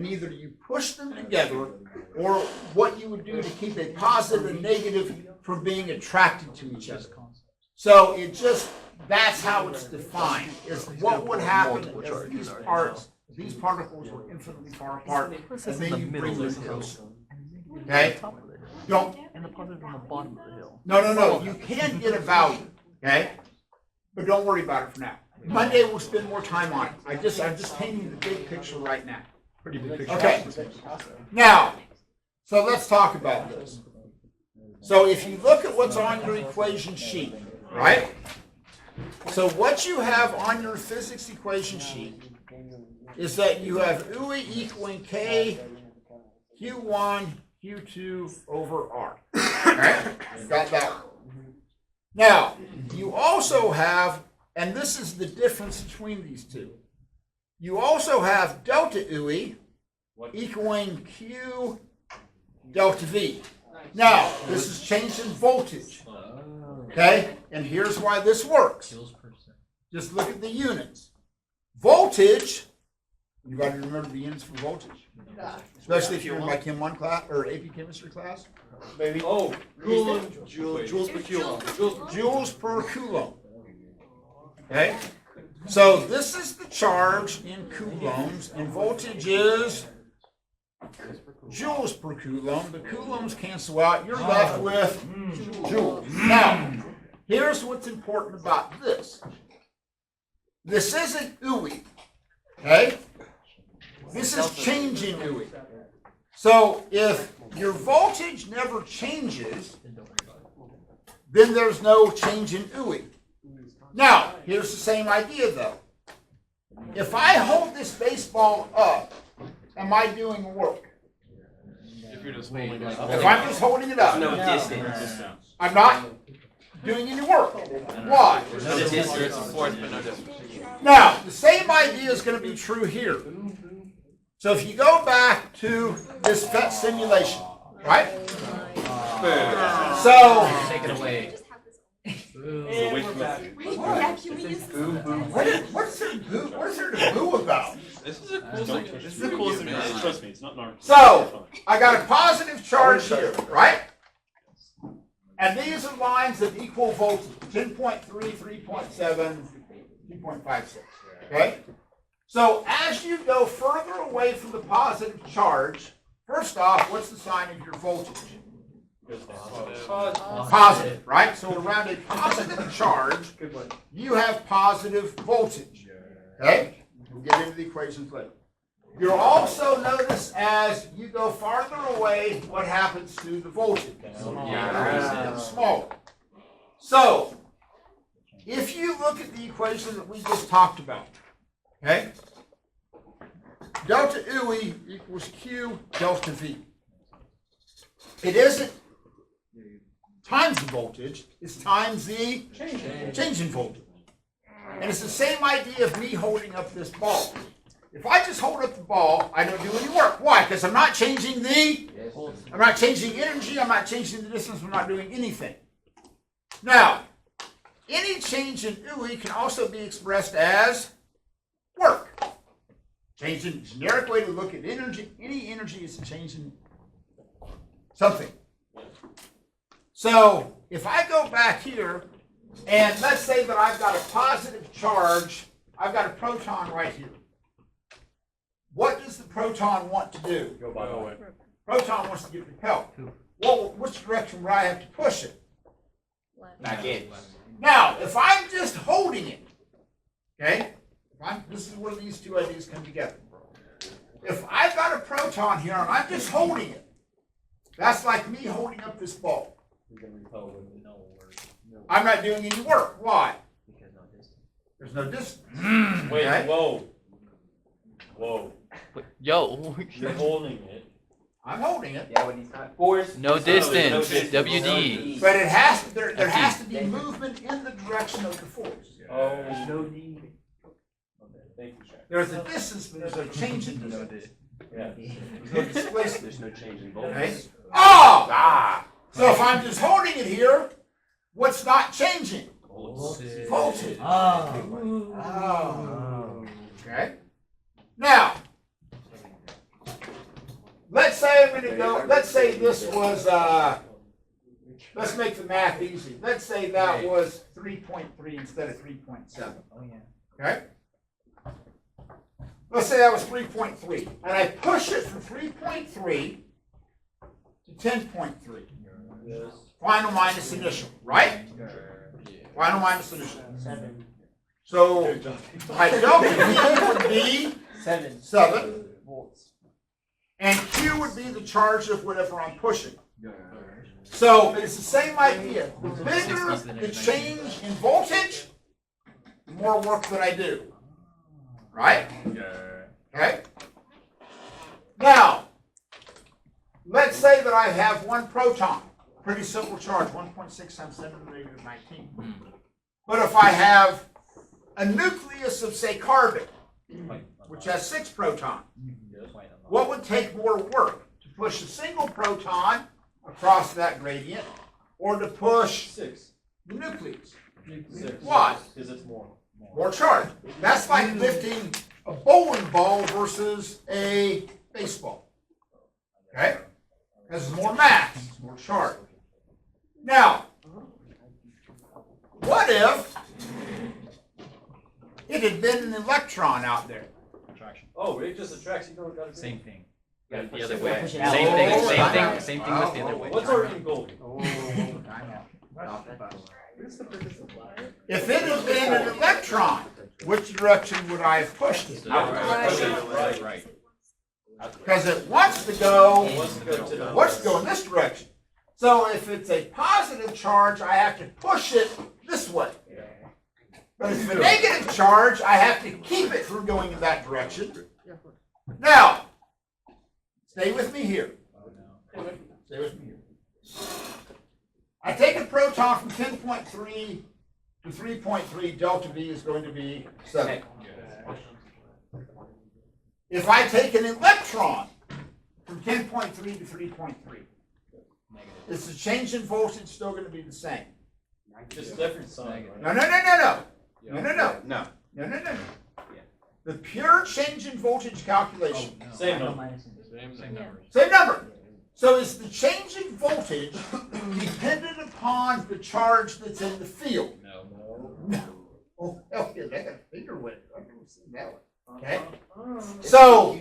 and either you push them together or what you would do to keep a positive and negative from being attracted to each other. So it just, that's how it's defined, is what would happen if these particles were infinitely far apart, and then you bring them closer. Okay? Don't. And the positive on the bottom of the hill. No. You can get a value, okay? But don't worry about it for now. Monday we'll spend more time on it. I'm just painting the big picture right now. Pretty big picture. Okay. Now, so let's talk about this. So if you look at what's on your equation sheet, right? So what you have on your physics equation sheet is that you have UI equaling K Q1 Q2 over R. Okay? Got that one. Now, you also have, and this is the difference between these two, you also have delta UI equaling Q delta V. Now, this is changed in voltage. Okay? And here's why this works. Just look at the units. Voltage, you got to remember the units for voltage. Especially if you're in my Chem 1 class or AP chemistry class. Maybe. Oh, joules per coulomb. Joules per coulomb. Okay? So this is the charge in coulombs, and voltage is joules per coulomb. The coulombs cancel out. You're left with joules. Now, here's what's important about this. This isn't UI. Okay? This is changing UI. So if your voltage never changes, then there's no change in UI. Now, here's the same idea though. If I hold this baseball up, am I doing work? If you're just holding it up. If I'm just holding it up, No distance. I'm not doing any work. Why? No distance, of course, but no distance. Now, the same idea is going to be true here. So if you go back to this PhET simulation, right? So, Take it away. what's there to boo about? This is a cool thing. This is a cool thing. Trust me, it's not narc. So, I got a positive charge here, right? And these are lines of equal voltage, 10.3, 3.7, 2.56, okay? So as you go further away from the positive charge, first off, what's the sign of your voltage? Positive, right? So around a positive charge, you have positive voltage, okay? We'll get into the equations later. You'll also notice as you go farther away, what happens to the voltage? Smaller. So, if you look at the equation that we just talked about, okay? Delta UI equals Q delta V. It isn't times the voltage, it's times the change in voltage. And it's the same idea of me holding up this ball. If I just hold up the ball, I don't do any work. Why? Because I'm not changing the energy, I'm not changing the distance, I'm not doing anything. Now, any change in UI can also be expressed as work. Change in generic way to look at energy. Any energy is a change in something. So if I go back here, and let's say that I've got a positive charge, I've got a proton right here. What does the proton want to do? Go by the way. Proton wants to get repelled. Well, which direction would I have to push it? Back in. Now, if I'm just holding it, okay? This is where these two ideas come together. If I've got a proton here and I'm just holding it, that's like me holding up this ball. I'm not doing any work. Why? There's no distance. Wait, Okay? Whoa. Yo. You're holding it. I'm holding it. Yeah, when he's not forced. No distance. WD. But it has to, there has to be movement in the direction of the force. Oh, there's no need. Thank you, Jack. There's a distance, but there's a change in distance. Yeah. There's no displacement. There's no change in Okay? voltage. Oh! So if I'm just holding it here, what's not changing? Voltage. Oh. Okay? Now, let's say I'm gonna go, let's say this was, let's make the math easy. Let's say that was 3.3 instead of 3.7. Okay? Let's say that was 3.3. And I push it from 3.3 to 10.3. Final minus initial, right? Final minus initial. So my delta V would be 7. And Q would be the charge of whatever I'm pushing. So it's the same idea. The bigger the change in voltage, the more work that I do. Right? Okay? Now, let's say that I have one proton. Pretty simple charge, 1.6 times 10 to the negative 19. But if I have a nucleus of, say, carbon, which has 6 protons, what would take more work? To push a single proton across that gradient, or to push 6. the nucleus? 6. Why? Because it's more. More charge. That's like lifting a bowling ball versus a baseball. Okay? Because it's more mass, more charge. Now, what if it had been an electron out there? Oh, it just attracts. You don't got to. Same thing. Gotta The push other it way. back. Same thing. Same thing was the other way. What's our end goal? If it had been an electron, which direction would I have pushed it? Right. Because it wants to go, Wants to go to the. wants to go in this direction. So if it's a positive charge, I have to push it this way. But if it's a negative charge, I have to keep it from going in that direction. Now, stay with me here. Stay with me here. I take a proton from 10.3 to 3.3, delta V is going to be 7. If I take an electron from 10.3 to 3.3, is the change in voltage still going to be the same? Just different sign. No. The pure change in voltage calculation. Same number. Same number. So is the change in voltage dependent upon the charge that's in the field? No. Oh, hell yeah, they got a finger with it. I've never seen that one. Okay? So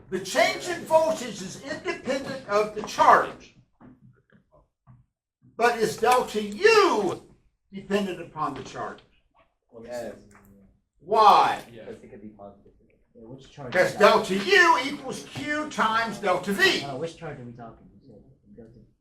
the change in voltage is independent of the charge. But is delta U dependent upon the charge? Yes. Why? Because it could be positive. Which charge? Because delta U equals Q times delta V. Which charge are we talking?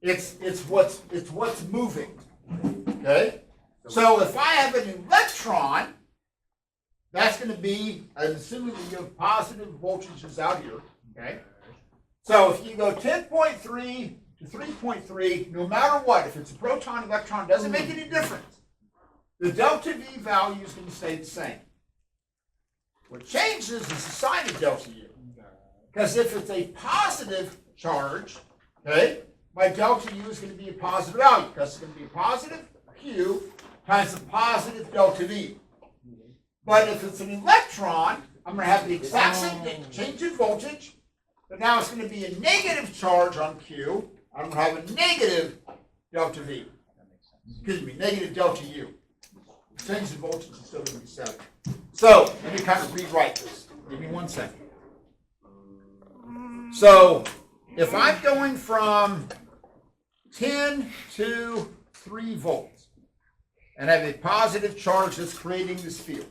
It's what's moving. Okay? So if I have an electron, that's going to be, assuming we give positive voltages out here. Okay? So if you go 10.3 to 3.3, no matter what, if it's a proton, electron, doesn't make any difference. The delta V value is going to stay the same. What changes is the sign of delta U. Because if it's a positive charge, okay, my delta U is going to be a positive value, because it's going to be a positive Q times a positive delta V. But if it's an electron, I'm going to have the exact same change in voltage, but now it's going to be a negative charge on Q. I'm going to have a negative delta V. Excuse me, negative delta U. The change in voltage is still going to be 7. So, let me kind of rewrite this. Give me 1 second. So, if I'm going from 10 to 3 volts, and I have a positive charge that's creating this field.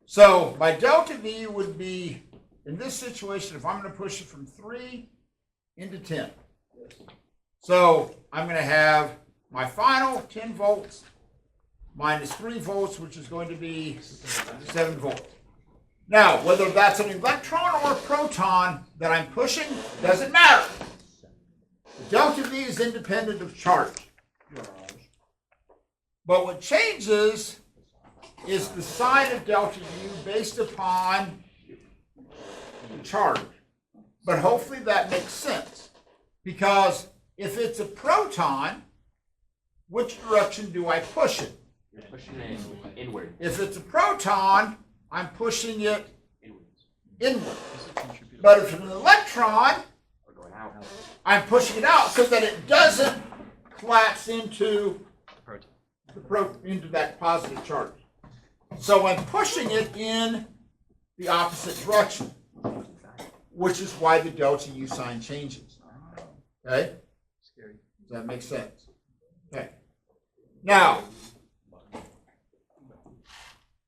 So, my delta V would be, in this situation, if I'm going to push it from 3 into 10. So, I'm going to have my final 10 volts minus 3 volts, which is going to be 7 volts. Now, whether that's an electron or a proton that I'm pushing, doesn't matter. The delta V is independent of charge. But what changes is the sign of delta U based upon the charge. But hopefully that makes sense. Because if it's a proton, which direction do I push it? You're pushing it inward. If it's a proton, I'm pushing it inward. But if it's an electron, I'm pushing it out so that it doesn't collapse into into that positive charge. So I'm pushing it in the opposite direction, which is why the delta U sign changes. Okay? Does that make sense? Okay. Now,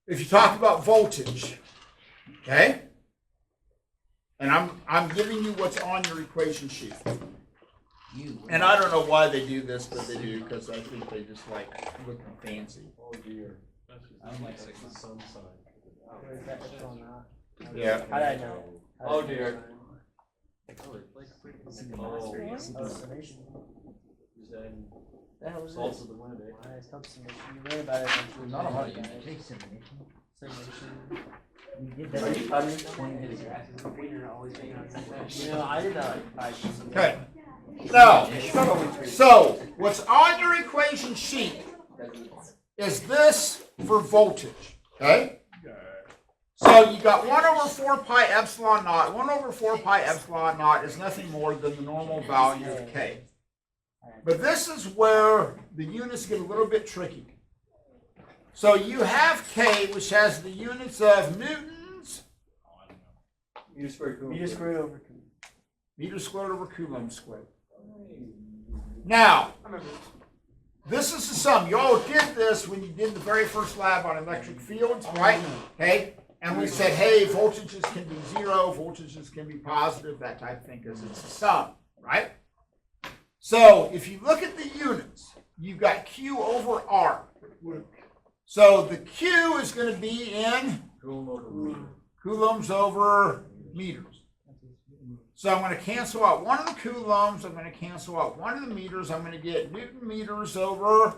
if you talk about voltage, okay? And I'm giving you what's on your equation sheet. And I don't know why they do this, but they do because I think they just like looking fancy. Oh dear. I'm like, It's the sun sign. where is that epsilon naught? Yeah. How did I know? Oh, dear. Oh, Oh. summation. Then The hell is it's this? also the wind. Why is called summation? You learn about it eventually. Not a lot of guys. you take simulation. Summation. You did Are you that. cutting it when the grass is complete or always taking on You know, I did that like 5 years ago. Okay. Now, so what's on your equation sheet is this for voltage. Okay? So you got 1 over 4 pi epsilon naught. 1 over 4 pi epsilon naught is nothing more than the normal value of K. But this is where the units get a little bit tricky. So you have K, which has the units of newtons, You square cool. You just screwed over. meters squared over coulomb squared. Now, this is the sum. You all did this when you did the very first lab on electric fields, right? Okay? And we said, hey, voltages can be 0, voltages can be positive, that type of thing, because it's a sum, right? So if you look at the units, you've got Q over R. So the Q is going to be in coulombs over meters. So I'm going to cancel out one of the coulombs. I'm going to cancel out one of the meters. I'm going to get Newton meters over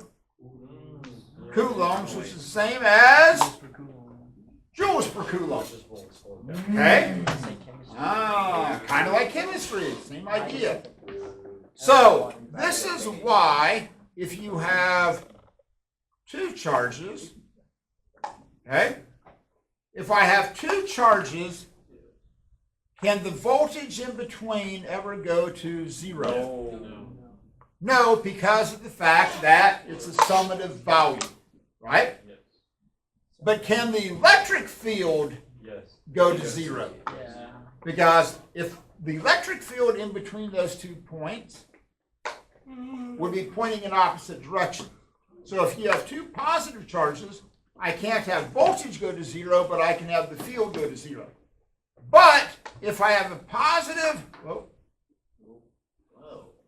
coulombs, which is the same as joules per coulomb. Okay? Kind of like chemistry. Same idea. So this is why if you have 2 charges, okay? If I have 2 charges, can the voltage in between ever go to 0? No, because of the fact that it's a summative value, right? But can the electric field go to 0? Yeah. Because if the electric field in between those 2 points would be pointing in opposite directions. So if you have 2 positive charges, I can't have voltage go to 0, but I can have the field go to 0. But if I have a positive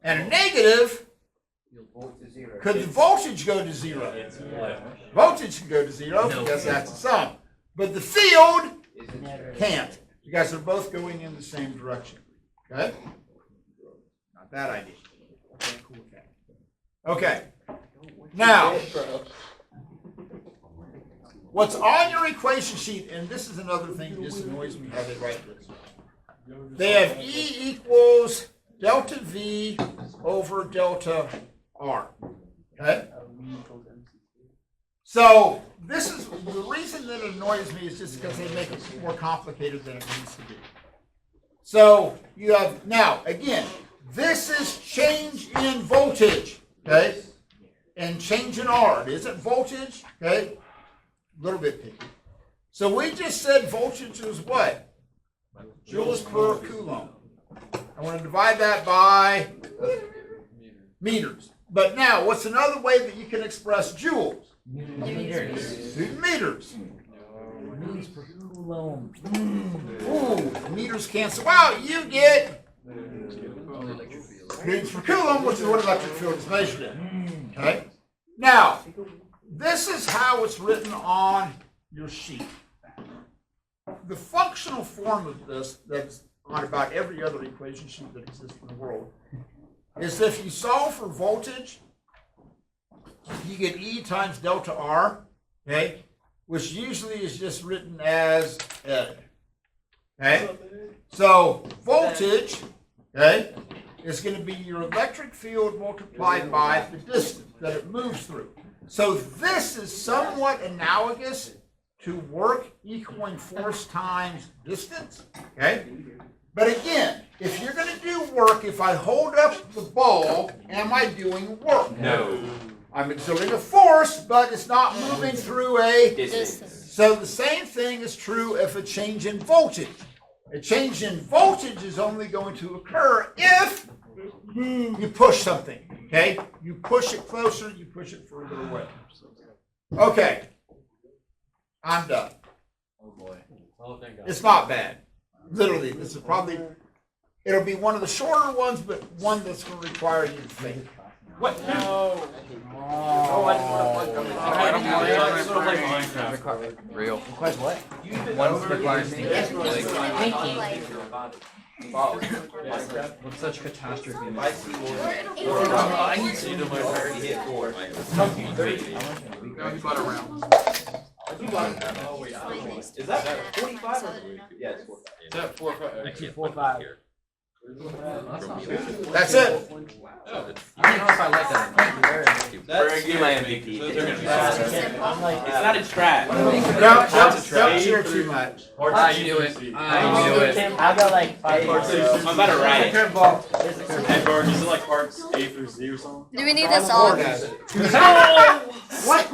and a negative, could the voltage go to 0? Voltage can go to 0 because that's a sum. But the field can't because they're both going in the same direction. Okay? Not that idea. Okay, cool with that. Okay. Now, what's on your equation sheet, and this is another thing that just annoys me how they write this. They have E equals delta V over delta R. Okay? So this is the reason that it annoys me is just because they make it more complicated than it needs to be. So you have now again, this is change in voltage, okay, and change in R. It isn't voltage, okay, a little bit picky. So we just said voltage is what? Joules per coulomb. I want to divide that by meters. But now, what's another way that you can express joules? Meters. Meters. Meters per coulomb. Ooh, meters cancel out. You get meters per coulomb, which is what electric field is measured in. Okay? Now, this is how it's written on your sheet. The functional form of this, that's on about every other equation sheet that exists in the world, is if you solve for voltage, you get E times delta R, okay, which usually is just written as Ed. Okay? So voltage, okay, is going to be your electric field multiplied by the distance that it moves through. So this is somewhat analogous to work equaling force times distance, okay? But again, if you're going to do work if I hold up the ball, am I doing work? No. I'm exerting a force, but it's not moving through a. Distance. So the same thing is true if a change in voltage. A change in voltage is only going to occur if you push something. Okay? You push it closer, you push it further away. Okay. I'm done. Oh boy. Oh, thank God. It's not bad. Literally, this is probably, it'll be one of the shorter ones, but one that's going to require you to think. What? No. Oh, I just want to play Minecraft. Real. Requires what? One requires thinking. What's such catastrophe? I need to see them. Is that 45 or? Yeah, it's 45. Is that 4 or 5? 4, 5. That's it. I don't know if I like that. That's my MVP. Those are gonna be I'm like, It's not a trap. Don't cheer too much. I knew it. I knew it. I'll go like 5 or 6. I'm about to write it. Edward, is it like parts A through Z or something? Do we need this all? What?